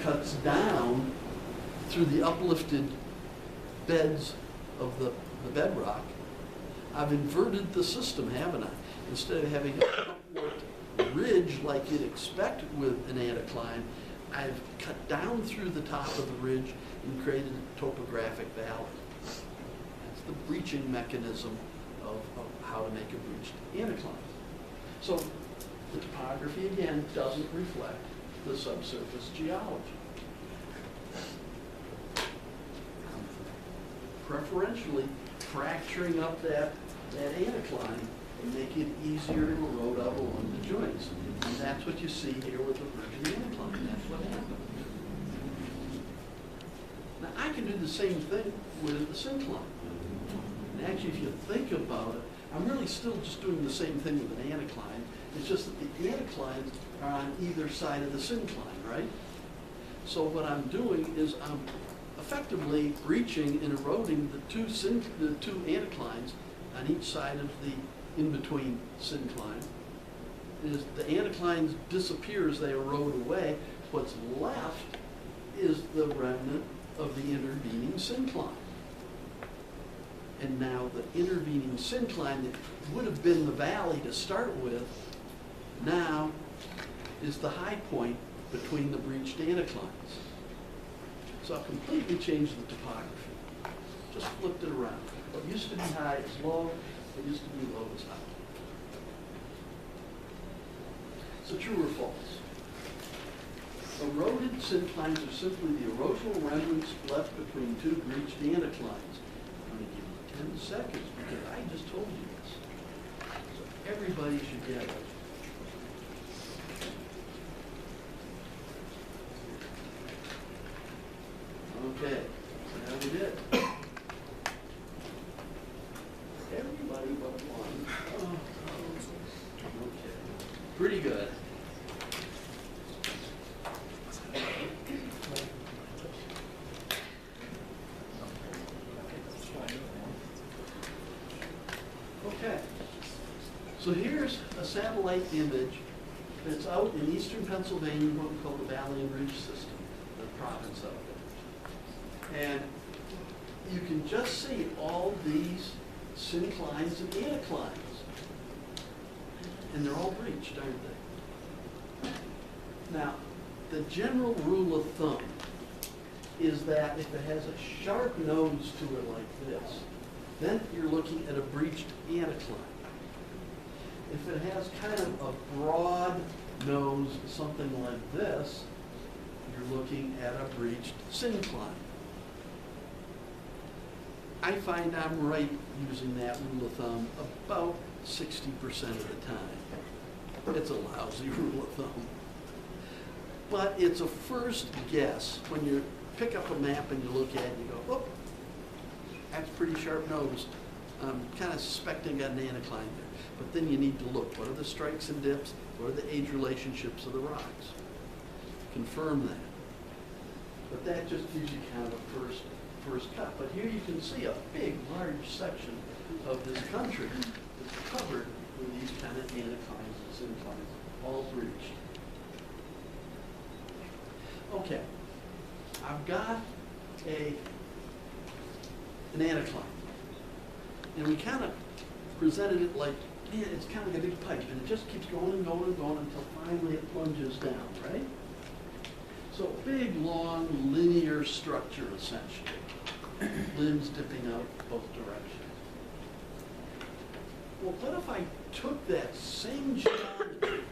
cuts down through the uplifted beds of the bedrock, I've inverted the system, haven't I? Instead of having a upward ridge like you'd expect with an anticline, I've cut down through the top of the ridge and created a topographic valley. That's the breaching mechanism of how to make a breached anticline. So the topography, again, doesn't reflect the subsurface geology. Preferentially fracturing up that anticline and make it easier to erode out along the joints. And that's what you see here with the virgin anticline. That's what happened. Now I can do the same thing with the syncline. And actually, if you think about it, I'm really still just doing the same thing with an anticline. It's just that the anticlines are on either side of the syncline, right? So what I'm doing is I'm effectively breaching and eroding the two anticlines on each side of the in-between syncline. As the anticlines disappear as they erode away, what's left is the remnant of the intervening syncline. And now the intervening syncline that would have been the valley to start with, now is the high point between the breached anticlines. So I've completely changed the topography. Just flipped it around. What used to be high is low, what used to be low is high. So true or false? Eroded synclines are simply the erosional remnants left between two breached anticlines. I'm going to give you 10 seconds because I just told you this. So everybody should get it. Okay, so now we did. Everybody but one. Oh, okay, pretty good. Okay, so here's a satellite image that's out in eastern Pennsylvania, what we call the Valley and Ridge system, the province of it. And you can just see all these synclines and anticlines. And they're all breached, aren't they? Now, the general rule of thumb is that if it has a sharp nose to it like this, then you're looking at a breached anticline. If it has kind of a broad nose, something like this, you're looking at a breached syncline. I find I'm right using that rule of thumb about 60% of the time. It's a lousy rule of thumb. But it's a first guess. When you pick up a map and you look at it, you go, oh, that's pretty sharp nosed. I'm kind of suspecting got an anticline there. But then you need to look. What are the strikes and dips? What are the age relationships of the rocks? Confirm that. But that just gives you kind of a first cut. But here you can see a big, large section of this country is covered with these kind of anticlines and synclines, all breached. Okay, I've got an anticline. And we kind of presented it like, yeah, it's kind of like a big pipe, and it just keeps going and going and going until finally it plunges down, right? So big, long, linear structure, essentially. Limbs dipping out both directions. Well, what if I took that same geometry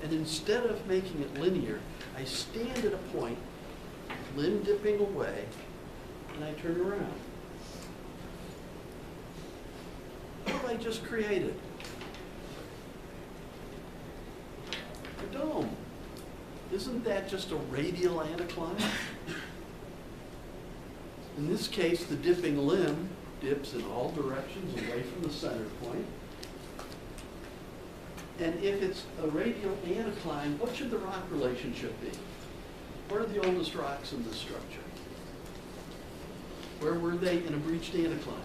and instead of making it linear, I stand at a point, limb dipping away, and I turn around? What have I just created? A dome. Isn't that just a radial anticline? In this case, the dipping limb dips in all directions away from the center point. And if it's a radial anticline, what should the rock relationship be? Where are the oldest rocks in this structure? Where were they in a breached anticline?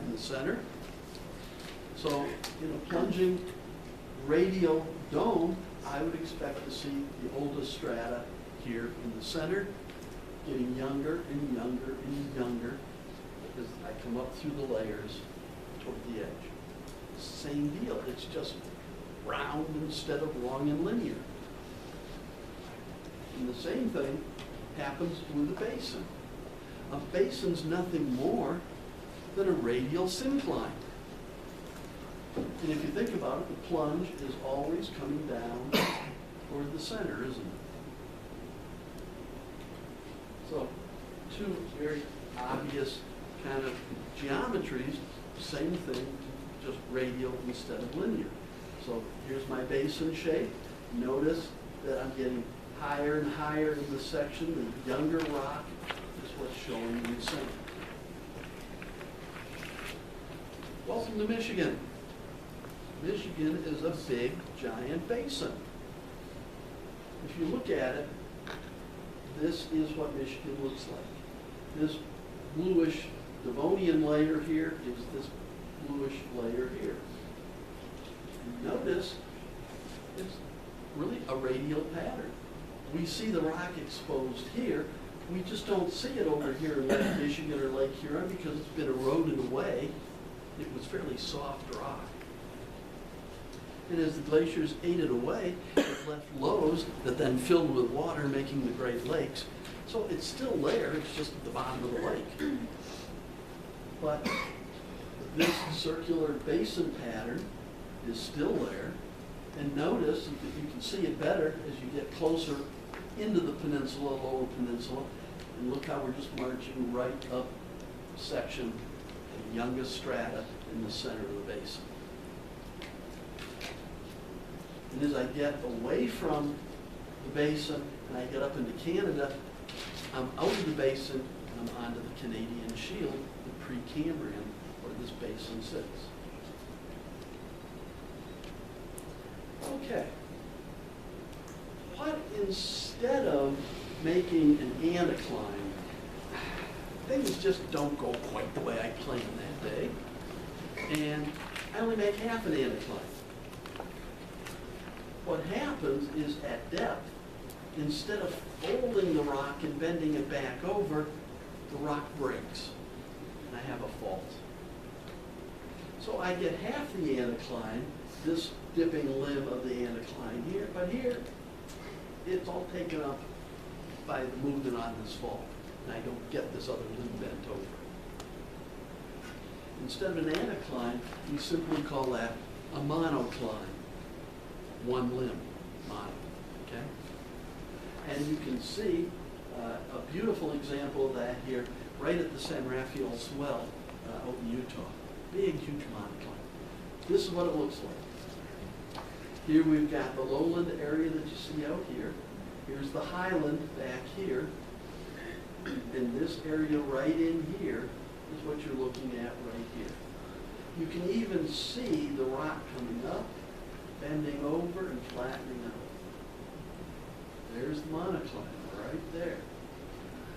In the center. So in a plunging radial dome, I would expect to see the oldest strata here in the center, getting younger and younger and younger as I come up through the layers toward the edge. Same deal, it's just round instead of long and linear. And the same thing happens with a basin. A basin's nothing more than a radial syncline. And if you think about it, the plunge is always coming down toward the center, isn't it? So, two very obvious kind of geometries, same thing, just radial instead of linear. So here's my basin shape. Notice that I'm getting higher and higher in this section. The younger rock is what's showing in the center. Welcome to Michigan. Michigan is a big, giant basin. If you look at it, this is what Michigan looks like. This bluish Devonian layer here is this bluish layer here. And notice it's really a radial pattern. We see the rock exposed here. We just don't see it over here in Lake Michigan or Lake Huron because it's been eroded away. It was fairly soft rock. And as the glaciers ate it away, it left lows that then filled with water, making the Great Lakes. So it's still there, it's just at the bottom of the lake. But this circular basin pattern is still there. And notice that you can see it better as you get closer into the peninsula, lower peninsula. And look how we're just marching right up section, the youngest strata in the center of the basin. And as I get away from the basin and I get up into Canada, I'm out of the basin and I'm onto the Canadian Shield, the Precambrian, where this basin sits. Okay. What instead of making an anticline, things just don't go quite the way I planned that day, and I only make half an anticline. What happens is at depth, instead of folding the rock and bending it back over, the rock breaks, and I have a fault. So I get half the anticline, this dipping limb of the anticline here, but here, it's all taken up by the movement on this fault, and I don't get this other limb bent over. Instead of an anticline, we simply call that a monocline. One limb, mono, okay? And you can see a beautiful example of that here, right at the San Rafael Swell out in Utah. Big, huge monocline. This is what it looks like. Here we've got the lowland area that you see out here. Here's the highland back here. And this area right in here is what you're looking at right here. You can even see the rock coming up, bending over and flattening out. There's the monocline right there.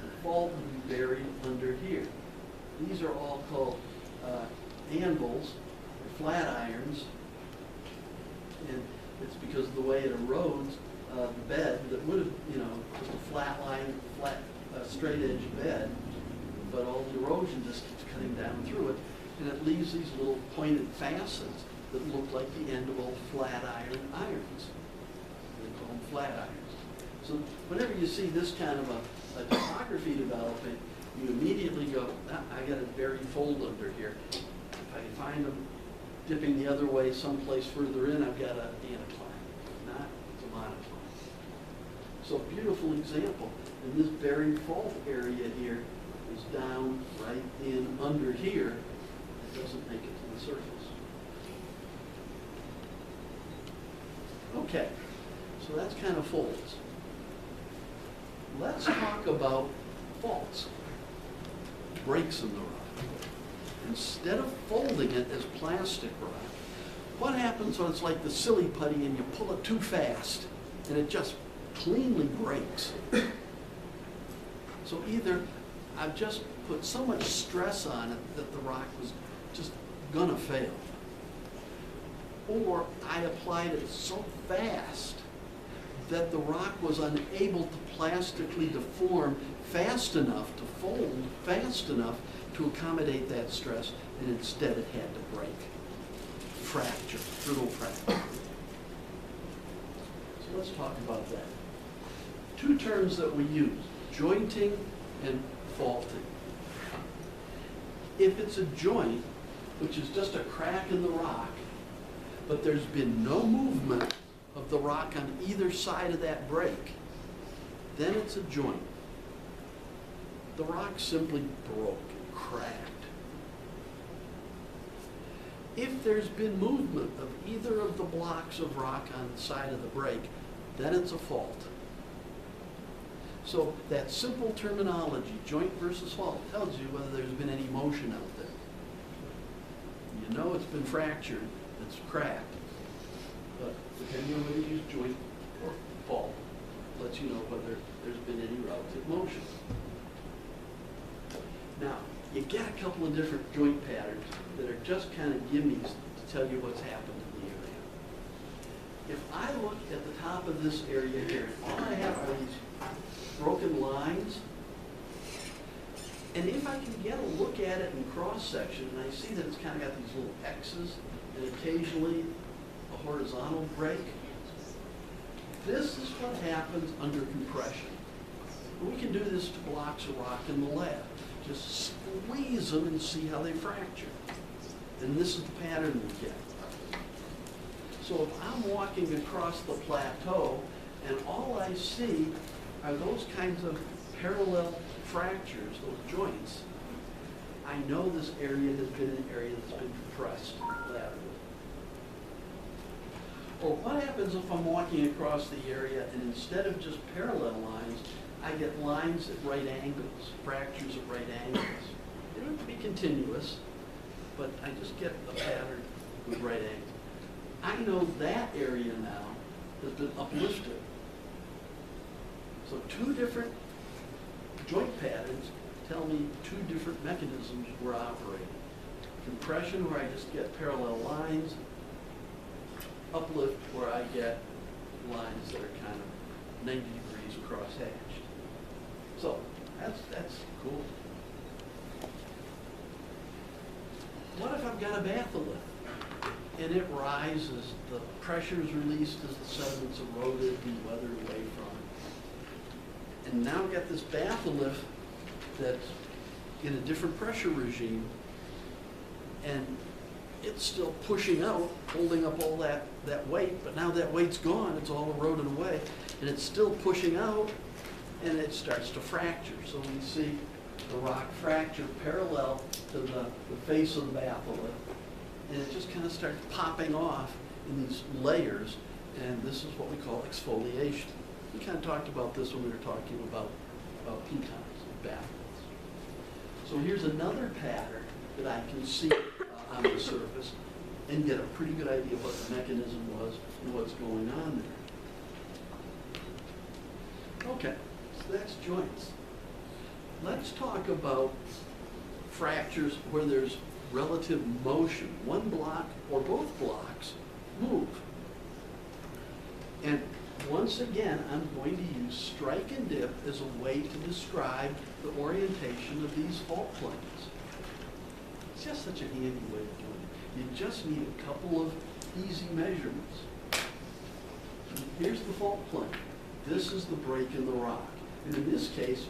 The fault would be buried under here. These are all called anvils or flat irons, and it's because of the way it erodes the bed that would have, just a flat line, straight edge bed, but all the erosion just keeps cutting down through it, and it leaves these little pointed facets that look like the end of old flat iron irons. They call them flat irons. So whenever you see this kind of a topography developing, you immediately go, I got a buried fold under here. If I find them dipping the other way someplace further in, I've got an anticline. If not, it's a monocline. So beautiful example. And this buried fault area here is down right in under here. It doesn't make it to the surface. Okay, so that's kind of folds. Let's talk about faults, breaks in the rock. Instead of folding it as plastic rock, what happens when it's like the silly putty and you pull it too fast and it just cleanly breaks? So either I've just put so much stress on it that the rock was just gonna fail, or I applied it so fast that the rock was unable to plastically deform fast enough, to fold fast enough to accommodate that stress, and instead it had to break, fracture, brittle fracture. So let's talk about that. Two terms that we use, jointing and faulting. If it's a joint, which is just a crack in the rock, but there's been no movement of the rock on either side of that break, then it's a joint. The rock simply broke, cracked. If there's been movement of either of the blocks of rock on the side of the break, then it's a fault. So that simple terminology, joint versus fault, tells you whether there's been any motion out there. You know it's been fractured, it's cracked. But depending on whether you use joint or fault, lets you know whether there's been any relative motion. Now, you get a couple of different joint patterns that are just kind of gimmies to tell you what's happened in the area. If I look at the top of this area here, all I have are these broken lines. And if I can get a look at it in cross-section, and I see that it's kind of got these little X's and occasionally a horizontal break, this is what happens under compression. We can do this to blocks of rock in the lab. Just squeeze them and see how they fracture. And this is the pattern we get. So if I'm walking across the plateau and all I see are those kinds of parallel fractures, those joints, I know this area has been an area that's been compressed laterally. Or what happens if I'm walking across the area and instead of just parallel lines, I get lines at right angles, fractures at right angles. They don't have to be continuous, but I just get a pattern with right angles. I know that area now has been uplifted. So two different joint patterns tell me two different mechanisms we're operating. Compression, where I just get parallel lines. Uplift, where I get lines that are kind of 90 degrees cross-hatched. So that's cool. What if I've got a batholith and it rises, the pressure is released as the sediments eroded and weathered away from it. And now I've got this batholith that's in a different pressure regime, and it's still pushing out, holding up all that weight, but now that weight's gone, it's all eroded away, and it's still pushing out, and it starts to fracture. So we see the rock fracture parallel to the face of the batholith, and it just kind of starts popping off in these layers, and this is what we call exfoliation. We kind of talked about this when we were talking about pitons and batholiths. So here's another pattern that I can see on the surface and get a pretty good idea what the mechanism was and what's going on there. Okay, so that's joints. Let's talk about fractures where there's relative motion. One block or both blocks move. And once again, I'm going to use strike and dip as a way to describe the orientation of these fault planes. It's just such a handy way of doing it. You just need a couple of easy measurements. Here's the fault plane. This is the break in the rock. And in this case,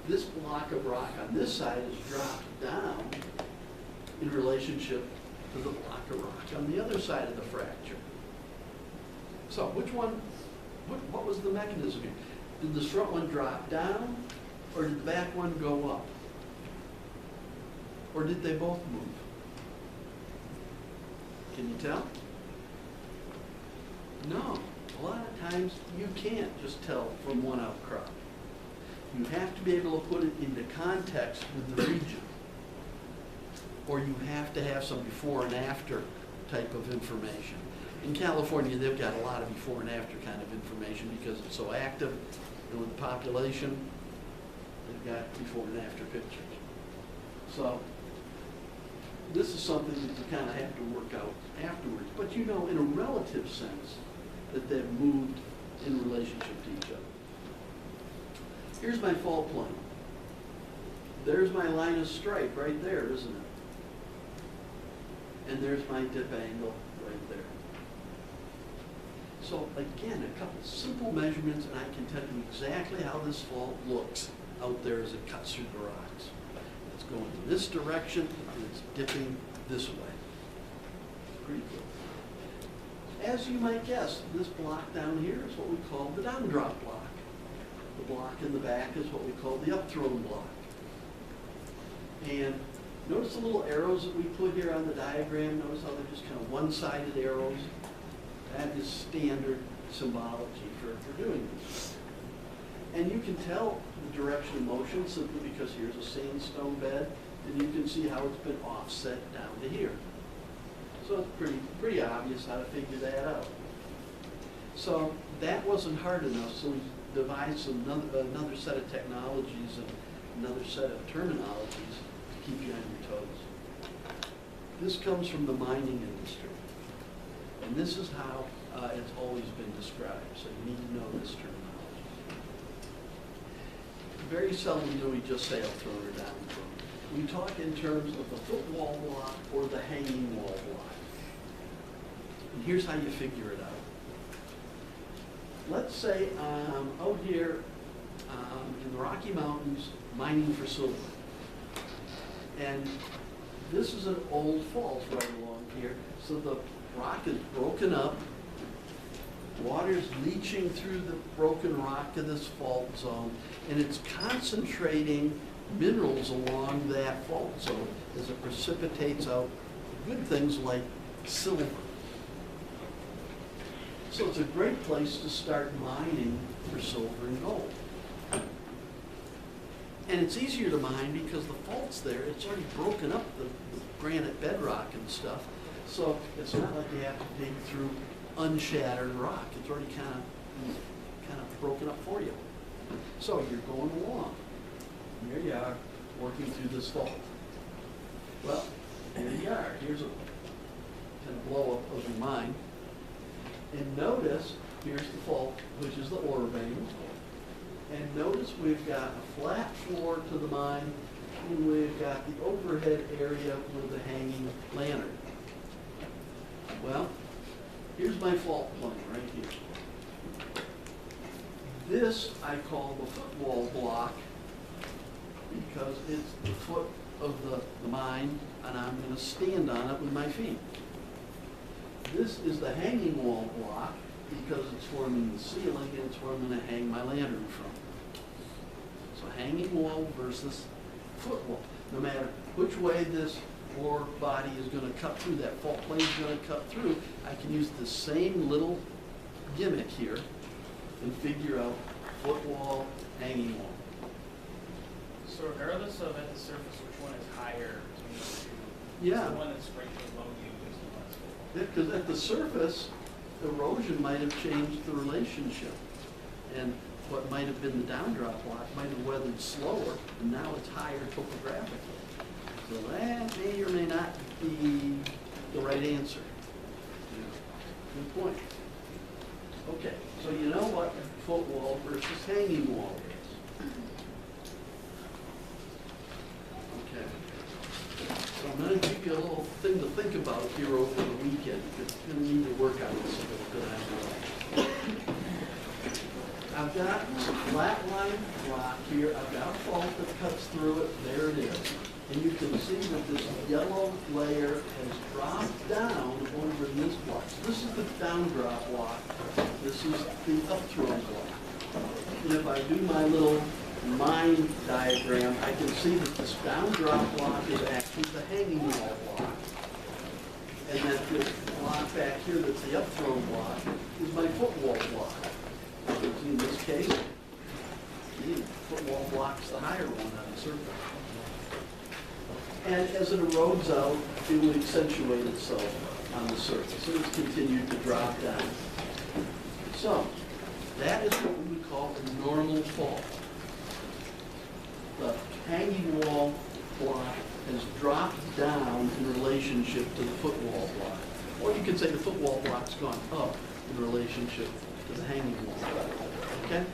this block of rock on this side is dropped down in relationship to the block of rock on the other side of the fracture. So which one, what was the mechanism here? Did this front one drop down, or did the back one go up? Or did they both move? Can you tell? No. A lot of times you can't just tell from one outcrop. You have to be able to put it into context with the region. Or you have to have some before and after type of information. In California, they've got a lot of before and after kind of information because it's so active. And with the population, they've got before and after pictures. So this is something that you kind of have to work out afterwards. But you know, in a relative sense, that they've moved in relationship to each other. Here's my fault plane. There's my line of strike right there, isn't it? And there's my dip angle right there. So again, a couple simple measurements, and I can tell you exactly how this fault looks out there as it cuts through the rocks. It's going in this direction, and it's dipping this way. Pretty good. As you might guess, this block down here is what we call the downdrop block. The block in the back is what we call the upthrown block. And notice the little arrows that we put here on the diagram. Notice how they're just kind of one-sided arrows. That is standard symbology for doing this. And you can tell the direction of motion simply because here's a sandstone bed, and you can see how it's been offset down to here. So it's pretty obvious how to figure that out. So that wasn't hard enough, so we devised another set of technologies and another set of terminologies to keep you on your toes. This comes from the mining industry. And this is how it's always been described, so you need to know this terminology. Very seldom do we just say upthrown or downthrown. We talk in terms of the footwall block or the hanging wall block. And here's how you figure it out. Let's say out here in the Rocky Mountains mining for silver. And this is an old fault right along here, so the rock is broken up, water's leaching through the broken rock of this fault zone, and it's concentrating minerals along that fault zone as it precipitates out good things like silver. So it's a great place to start mining for silver and gold. And it's easier to mine because the fault's there. It's already broken up the granite bedrock and stuff. So it's not like you have to dig through unshattered rock. It's already kind of broken up for you. So you're going along. Here you are, working through this fault. Well, here you are. Here's a kind of blow up of your mine. And notice, here's the fault, which is the ore vein. And notice we've got a flat floor to the mine, and we've got the overhead area with the hanging lantern. Well, here's my fault plane right here. This I call the footwall block because it's the foot of the mine, and I'm going to stand on it with my feet. This is the hanging wall block because it's forming the ceiling, and it's where I'm going to hang my lantern from. So hanging wall versus footwall. No matter which way this ore body is going to cut through, that fault plane is going to cut through, I can use the same little gimmick here and figure out footwall, hanging wall. So regardless of at the surface which one is higher between the two, Yeah. the one that's right below you is the one that's below. Yeah, because at the surface, erosion might have changed the relationship. And what might have been the downdrop block might have weathered slower, and now it's higher topographically. So that may or may not be the right answer. Yeah. Good point. Okay, so you know what footwall versus hanging wall is. Okay. So I'm going to give you a little thing to think about here over the weekend, because you're going to need to work on this a little bit. I've got a flat line block here. I've got a fault that cuts through it. There it is. And you can see that this yellow layer has dropped down over this block. So this is the downdrop block. This is the upthrown block. And if I do my little mine diagram, I can see that this downdrop block is actually the hanging wall block. And that this block back here that's the upthrown block is my footwall block. In this case, the footwall block's the higher one on the surface. And as it erodes out, it will accentuate itself on the surface. And it's continued to drop down. So, that is what we would call a normal fault. The hanging wall block has dropped down in relationship to the footwall block. Or you could say the footwall block's gone up in relationship to to the hanging wall. Okay?